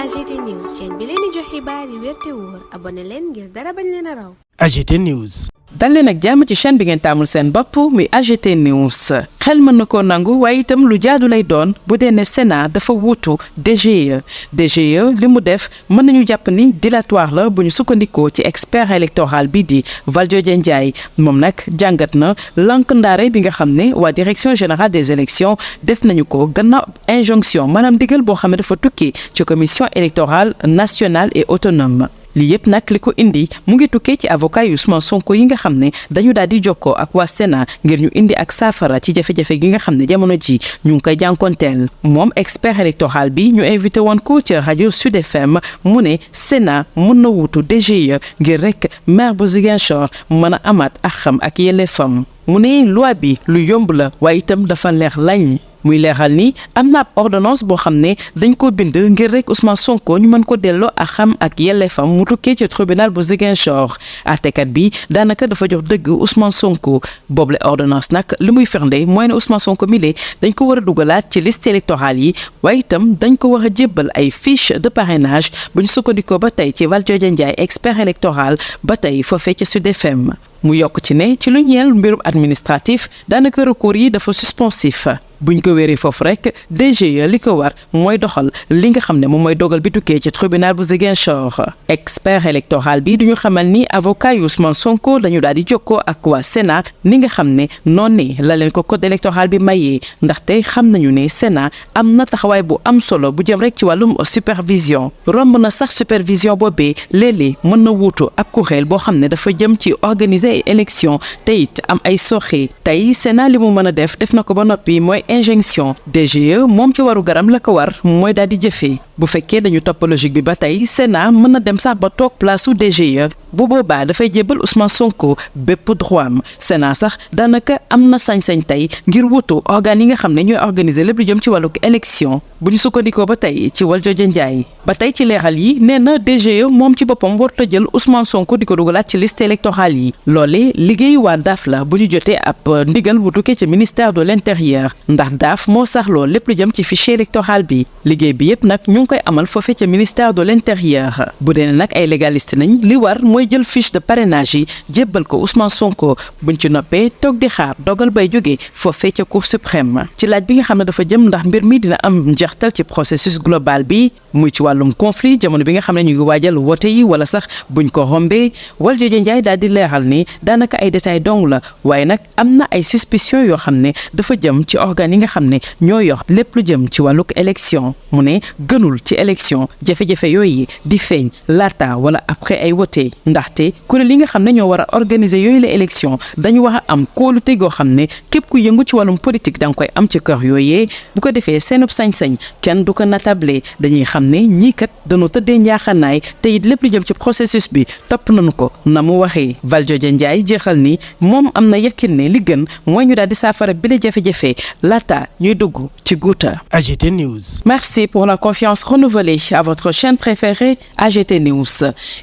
AGT News chaîne bi leen di jox xibaar yi wér te wóor abonné leen ngir dara bañ leen a raw. AGT News. dal leen ak jàmm ci chaîne bi ngeen taamul seen bopp muy AGT News xel mën na koo nangu waaye itam lu jaadu lay doon bu dee ne Sénat dafa wuutu DGE li mu def mën nañu jàpp ni dilatoire la bu ñu sukkandikoo ci expert électoral bi di Valdiodio Ndiaye moom nag jàngat na lank ndaare bi nga xam ne waa direction générale des élections def nañu ko gannaaw injonction maanaam digal boo xam ne dafa tukki ci commission électorale nationale et autonome. lii yëpp nag li ko indi mu ngi tukkee ci avocat yu Ousmane Sonko yi nga xam ne dañu daal di jokkoo ak waa Sénat ngir ñu indi ak saafara ci jafe-jafe gi nga xam ne jamono ji ñu ngi koy jànkonteel moom expert électoral bi ñu invité woon ko ci rajo Sud FM mu ne Sénat mën na wuutu DGE ngir rek maire bu Ziguinchor mën a amaat ak xam ak yelleefam mu ne loi bi lu yomb la waaye itam dafa leer lañ muy leeral ni am na ab ordonnance boo xam ne dañ ko bind ngir rek Ousmane Sonko ñu mën ko delloo ak xam ak yelleefam mu tukkee ci tribunal bu Ziguinchor àttekat bi daanaka dafa jox dëgg Ousmane Sonko boobule ordonnance nag li muy firnde mooy ne Ousmane Sonko mile dañ ko war a dugalaat ci liste électorale yi waaye itam dañ ko war a jébbal ay fiche de parrainage bu ñu sukkandikoo ba tey ci Valdiodio Ndiaye expert électoral ba tey foofee ci Sud FM mu yokk ci ne ci lu ñeel mbirum administratif daanaka recours yi dafa suspensif buñ ko wéeree foofu rek DGE li ko war mooy doxal li nga xam ne moom mooy dogal bi tukkee ci tribunal bu Ziguinchor expert électoral bi duñu xamal ni avocat yu Ousmane Sonko dañu daal di jokkoo ak waa Sénat ni nga xam ne noonu la leen ko code électoral bi mayee ndaxte xam nañu ne Sénat am na taxawaay bu am solo bu jëm rek ci wàllum supervision romb na sax supervision boobee léeg-léeg mën na wuutu ab kuréel boo xam ne dafa jëm ci organiser ay élection te it am ay soxe tey Sénat li mu mën a def na ko ba noppi mooy injonction DGE moom ci waru garam la ko war mooy daal di jëfee bu fekkee dañu topp logique bi ba tey Sénat mën na dem sax ba toog place su DGE bu boobaa dafay jébbal Ousmane Sonko bépp droit am Sénat sax daanaka am na sañ-sañ tey ngir wutu organes yi nga xam ne ñooy organiser lépp lu jëm ci wàllu élection bu ñu sukkandikoo ba tey ci Valdiodio Ndiaye ba tey ci leeral yi nee na DGE moom ci boppam warut a jël Ousmane Sonko di ko dugalaat ci liste électorale yi loole liggéeyu waa DAF la bu ñu jotee ab ndigal bu tukkee ci ministère de l'intérieur ndax DAF moo saxloo lépp lu jëm ci fichier électoral bi liggéey bi yëpp nag ñu ngi koy amal foofee ca ministère de l'intérieur bu dee nag ay légaliste nañ li war mooy jël fiche de parrainage yi jébbal ko Ousmane Sonko buñ ci noppee toog di xaar dogal bay jógee foofee ca cour suprême ci laaj bi nga xam ne dafa jëm ndax mbir mi dina am njeextal ci processus global bi muy ci wàllum conflit jamono bi nga xam ne ñu ngi waajal wote yi wala sax buñ ko rombee Valdiodio Ndiaye daal di leeral ni daanaka ay détails dong la waaye nag am na ay suspicion yoo xam ne dafa jëm ci organes yi nga xam ne ñoo yor lépp lu jëm ci wàlluk élection mu ne gënul ci élection jafe-jafe yooyu di feeñ laata wala après ay wote ndaxte kuréel yi nga xam ne ñoo war a organiser yooyu la élection dañu war a am kóolute goo xam ne képp ku yëngu ci wàllum politique da nga koy am ci kër yooyee bu ko defee seenub sañ-sañ kenn du ko natable dañuy xam ne ñii kat dañoo tëddee njaaxanaay te it lépp lu jëm ci processus bi topp nañu ko na mu waxee Valdiodio Ndiaye jeexal ni moom am na yekkin ne li gën mooy ñu daal di saafara bi la jafe-jafe laata ñuy dugg ci guuta. AGT News. Merci pour la confiance renouvelée à votre chaîne préférée AGT News.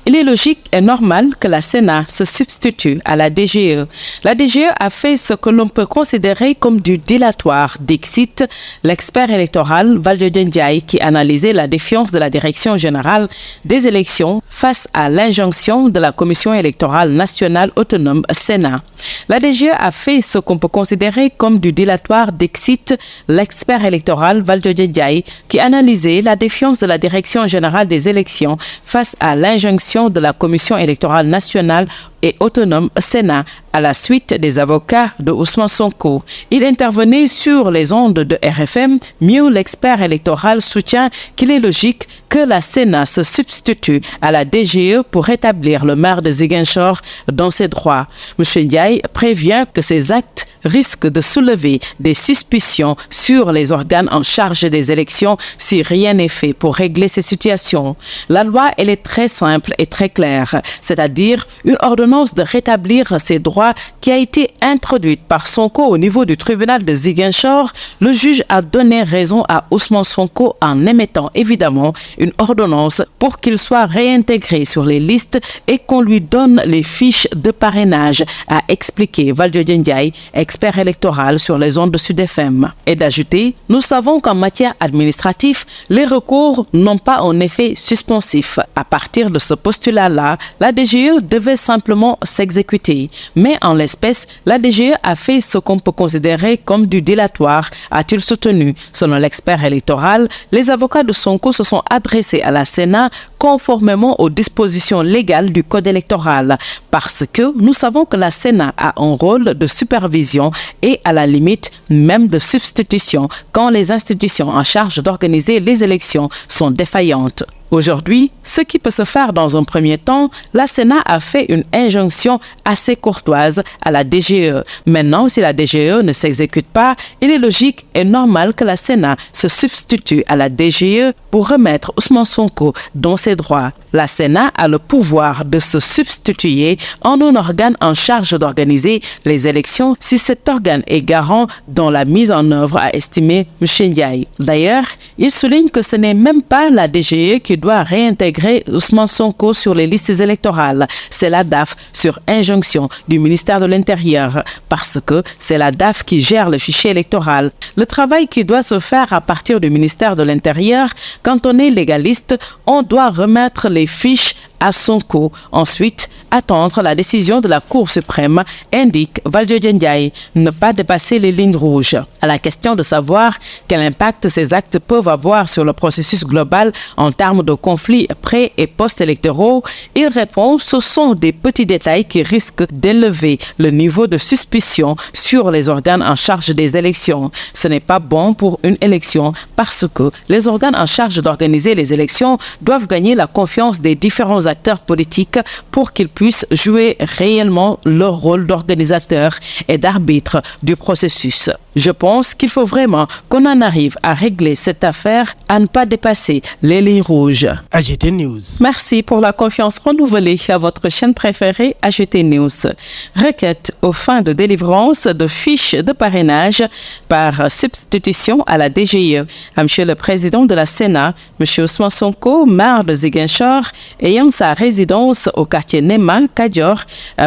Il est logique et normal que la Sénat se substitue à la DGE. La DGE a fait ce que l'on peut considérer comme du dilatoire, dixit l'expert électoral Valdiodio Ndiaye qui analysait la défiance de la direction générale des élections face à l'injonction de la commission électorale nationale autonome Sénat. La DGE a fait ce qu'on peut considérer comme du dilatoire, dixit l'expert électoral Valdiodio Ndiaye qui analysait la défiance de la direction générale des élections face à l'injonction de la commission électorale nationale et autonome Sénat à la suite des avocats de Ousmane Sonko. Il intervenait sur les ondes de RFM. Mieux, l'expert électoral soutient qu'il est logique que la Sénat se substitue à la DGE pour rétablir le maire de Ziguinchor dans ses droits. M. Ndiaye prévient que ces actes risquent de soulever des suspicions sur les organes en charge des élections si rien n'est fait pour régler ces situations. La loi, elle est très simple et très claire, c'est-à-dire une ordonnance de rétablir ses droits droit qui a été introduite par Sonko au niveau du tribunal de Ziguinchor, le juge a donné raison à Ousmane Sonko en émettant évidemment une ordonnance pour qu'il soit réintégré sur les listes et qu'on lui donne les fiches de parrainage, a expliqué Valdiodio Ndiaye, expert électoral sur les ondes de Sud FM. Et d'ajouter, nous savons qu'en matière administrative, les recours n'ont pas un effet suspensif. À partir de ce postulat-là, la DGE devait simplement s'exécuter. Mais en l'espèce, la DGE a fait ce qu'on peut considérer comme du dilatoire, a-t-il soutenu. Selon l'expert électoral, les avocats de Sonko se sont adressés à la Sénat conformément aux dispositions légales du code électoral, parce que nous savons que la Sénat a un rôle de supervision et à la limite même de substitution quand les institutions en charge d'organiser les élections sont défaillantes. Aujourd'hui, ce qui peut se faire dans un premier temps, la Sénat a fait une injonction assez courtoise à la DGE. Maintenant, si la DGE ne s'exécute pas, il est logique et normal que la Sénat se substitue à la DGE pour remettre Ousmane Sonko dans ses droits. La Sénat a le pouvoir de se substituer en un organe en charge d'organiser les élections si cet organe est garant dans la mise en œuvre, a estimé M. Ndiaye. D'ailleurs, il souligne que ce n'est même pas la DGE qui doit réintégrer Ousmane Sonko sur les listes électorales. C'est la DAF sur injonction du ministère de l'Intérieur parce que c'est la DAF qui gère le fichier électoral. Le travail qui doit se faire à partir du ministère de l'Intérieur, quand on est légaliste, on doit remettre les fiches à Sonko. Ensuite, attendre la décision de la Cour suprême, indique Valdiodio Ndiaye, ne pas dépasser les lignes rouges. À la question de savoir quel impact ces actes peuvent avoir sur le processus global en termes de conflits pré- et post-électoraux, il répond: ce sont des petits détails qui risquent d'élever le niveau de suspicion sur les organes en charge des élections. Ce n'est pas bon pour une élection parce que les organes en charge d'organiser les élections doivent gagner la confiance des différents acteurs politiques pour qu'ils puissent jouer réellement leur rôle d'organisateur et d'arbitre du processus. Je pense qu'il faut vraiment qu'on en arrive à régler cette affaire, à ne pas dépasser les lignes rouges. AGT News. Merci pour la confiance renouvelée à votre chaîne préférée AGT News. Requête aux fins de délivrance de fiches de parrainage par substitution à la DGE. À Monsieur le Président de la Sénat, Monsieur Ousmane Sonko, maire de Ziguinchor, ayant sa résidence au quartier Nema Kadior,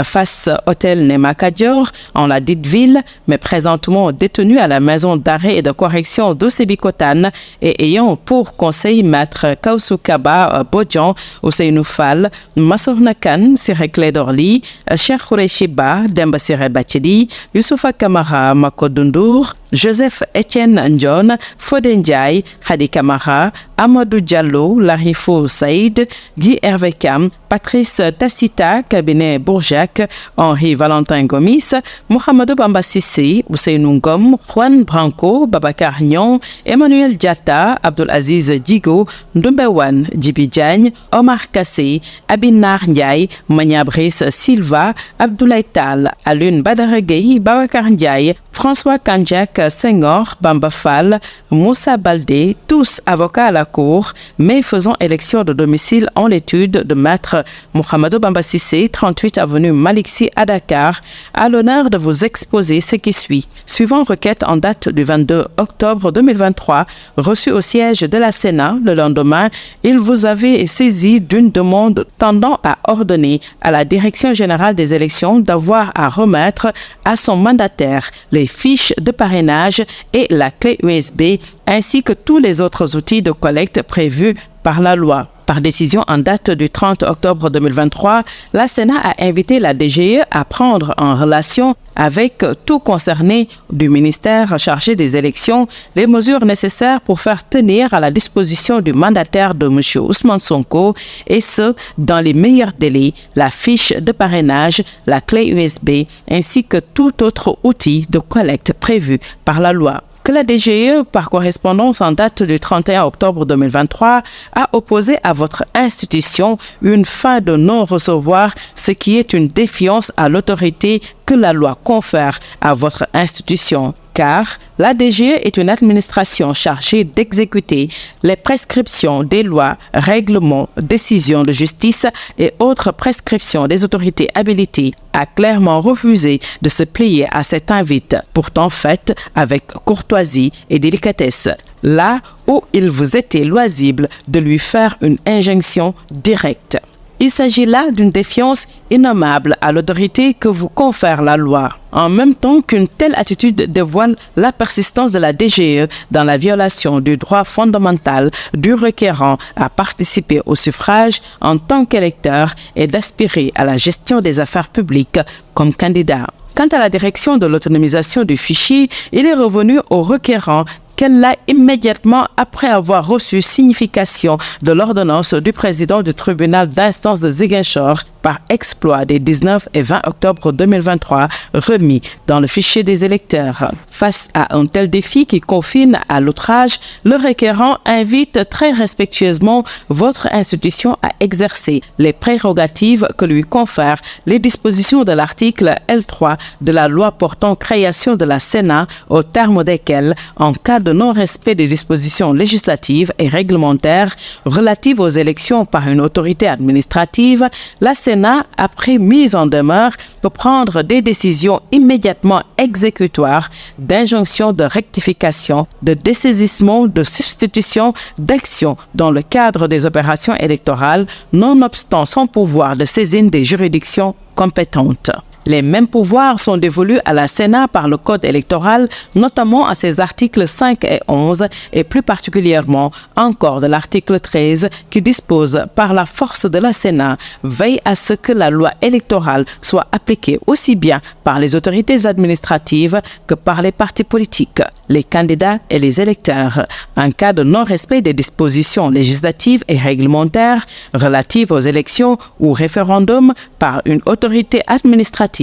face hôtel Nema Kadior, en la dite ville, mais présentement détenu à la maison d'arrêt et de correction de Sébikotane et ayant pour conseil maître Kaoussou Kaba Bodjan, Ousseynou Fall, Massokhna Kane, Siré Clédor Ly, Cheikh Khoureyssi Ba, Demba Ciré Bathily, Youssoufa Camara Makodou Ndour, Joseph Etienne Ndione, Fodé Ndiaye, Khady Camara, Amadou Diallo, Larifou Saïd, Guy Hervé Cam, Patrice Tassita, cabinet Bourjac, Henri Valentin Gomis, Mohamedou Bamba Cissé, Ousseynou Ngom, Juan Branco, Babacar Niang, Emmanuel Diatta, Abdoul Aziz Digo, Ndoumbewan Djibi Diagne, Omar Kassé, Abinar Ndiaye, Mania Brice Silva, Abdoulaye Tal, Alun Badara Gueye, Babacar Ndiaye, François Kandiak Senghor, Bamba Fall, Moussa Baldé, tous avocats à la Cour, mais faisant élection de domicile en l'étude de maître Mohamedou Bamba Cissé, 38 avenue Maliksi à Dakar, a l'honneur de vous exposer ce qui suit. Suivant requête en date du 22 octobre 2023, reçue au siège de la Sénat le lendemain, il vous avait saisi d'une demande tendant à ordonner à la Direction générale des élections d'avoir à remettre à son mandataire les fiches de parrainage et la clé USB, ainsi que tous les autres outils de collecte prévus par la loi. Par décision en date du 30 octobre 2023, la Sénat a invité la DGE à prendre en relation avec tout concerné du ministère chargé des élections les mesures nécessaires pour faire tenir à la disposition du mandataire de M. Ousmane Sonko, et ce, dans les meilleurs délais, la fiche de parrainage, la clé USB, ainsi que tout autre outil de collecte prévu par la loi. Que la DGE, par correspondance en date du 31 octobre 2023, a opposé à votre institution une fin de non-recevoir, ce qui est une défiance à l'autorité que la loi confère à votre institution. car la DGE est une administration chargée d'exécuter les prescriptions des lois, règlements, décisions de justice et autres prescriptions des autorités habilitées, a clairement refusé de se plier à cette invite, pourtant faite avec courtoisie et délicatesse, là où il vous était loisible de lui faire une injonction directe. Il s'agit là d'une défiance innommable à l'autorité que vous confère la loi, en même temps qu'une telle attitude dévoile la persistance de la DGE dans la violation du droit fondamental du requérant à participer au suffrage en tant qu'électeur et d'aspirer à la gestion des affaires publiques comme candidat. Quant à la direction de l'autonomisation du fichier, il est revenu au requérant qu'elle l'a immédiatement après avoir reçu signification de l'ordonnance du président du tribunal d'instance de Ziguinchor par exploit des 19 et 20 octobre 2023 remis dans le fichier des électeurs. Face à un tel défi qui confine à l'outrage, le requérant invite très respectueusement votre institution à exercer les prérogatives que lui confèrent les dispositions de l'article L3 de la loi portant création de la Sénat, au terme desquelles, en cas de non-respect des dispositions législatives et réglementaires relatives aux élections par une autorité administrative, la Sénat, après mise en demeure, peut prendre des décisions immédiatement exécutoires d'injonction de rectification, de dessaisissement, de substitution, d'action dans le cadre des opérations électorales, nonobstant son pouvoir de saisine des juridictions compétentes. Les mêmes pouvoirs sont dévolus à la Sénat par le Code électoral, notamment à ses articles 5 et 11, et plus particulièrement encore de l'article 13, qui dispose par la force de la Sénat, veille à ce que la loi électorale soit appliquée aussi bien par les autorités administratives que par les partis politiques, les candidats et les électeurs. En cas de non-respect des dispositions législatives et réglementaires relatives aux élections ou référendums par une autorité administrative,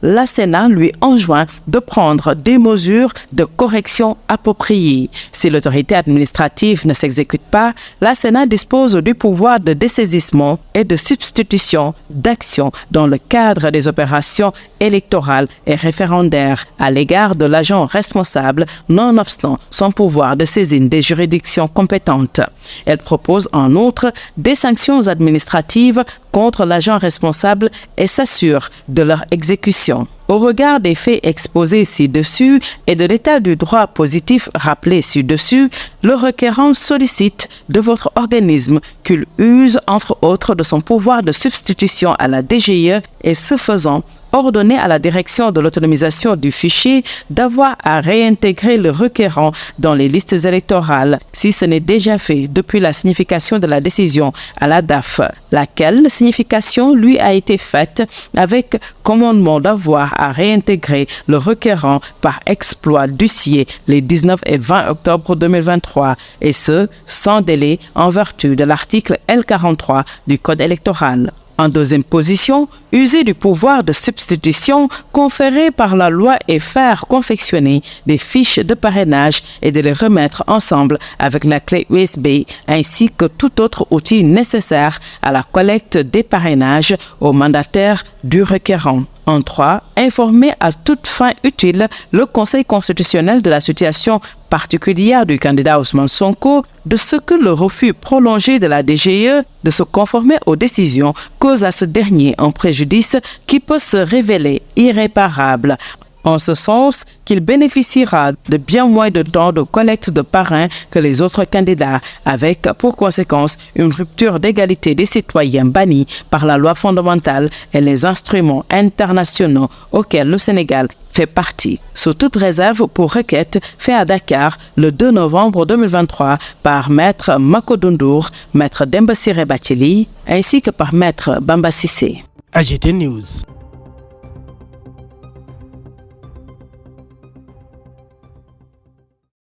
la Sénat lui enjoint de prendre des mesures de correction appropriées. Si l'autorité administrative ne s'exécute pas, la Sénat dispose du pouvoir de dessaisissement et de substitution d'action dans le cadre des opérations électorales et référendaires à l'égard de l'agent responsable, nonobstant son pouvoir de saisine des juridictions compétentes. Elle propose en outre des sanctions administratives contre l'agent responsable et s'assure de leur exécution. Au regard des faits exposés ci-dessus et de l'état du droit positif rappelé ci-dessus, le requérant sollicite de votre organisme qu'il use entre autres de son pouvoir de substitution à la DGE et ce faisant, ordonner à la direction de l'autonomisation du fichier d'avoir à réintégrer le requérant dans les listes électorales si ce n'est déjà fait depuis la signification de la décision à la DAF, laquelle signification lui a été faite avec commandement d'avoir à réintégrer le requérant par exploit d'huissier les 19 et 20 octobre 2023 et ce, sans délai en vertu de l'article L43 du Code électoral. En deuxième position, user du pouvoir de substitution conféré par la loi et faire confectionner des fiches de parrainage et de les remettre ensemble avec la clé USB ainsi que tout autre outil nécessaire à la collecte des parrainages aux mandataires du requérant. En 3, informer à toute fin utile le Conseil constitutionnel de la situation particulière du candidat Ousmane Sonko de ce que le refus prolongé de la DGE de se conformer aux décisions cause à ce dernier un préjudice qui peut se révéler irréparable. En ce sens qu'il bénéficiera de bien moins de temps de collecte de parrains que les autres candidats, avec pour conséquence une rupture d'égalité des citoyens bannis par la loi fondamentale et les instruments internationaux auxquels le Sénégal fait partie. Sous toute réserve pour requête fait à Dakar le 2 novembre 2023 par Maître Makodundour, Maître Demba Ciré Bathily, ainsi que par Maître Bamba Cissé. AGT News.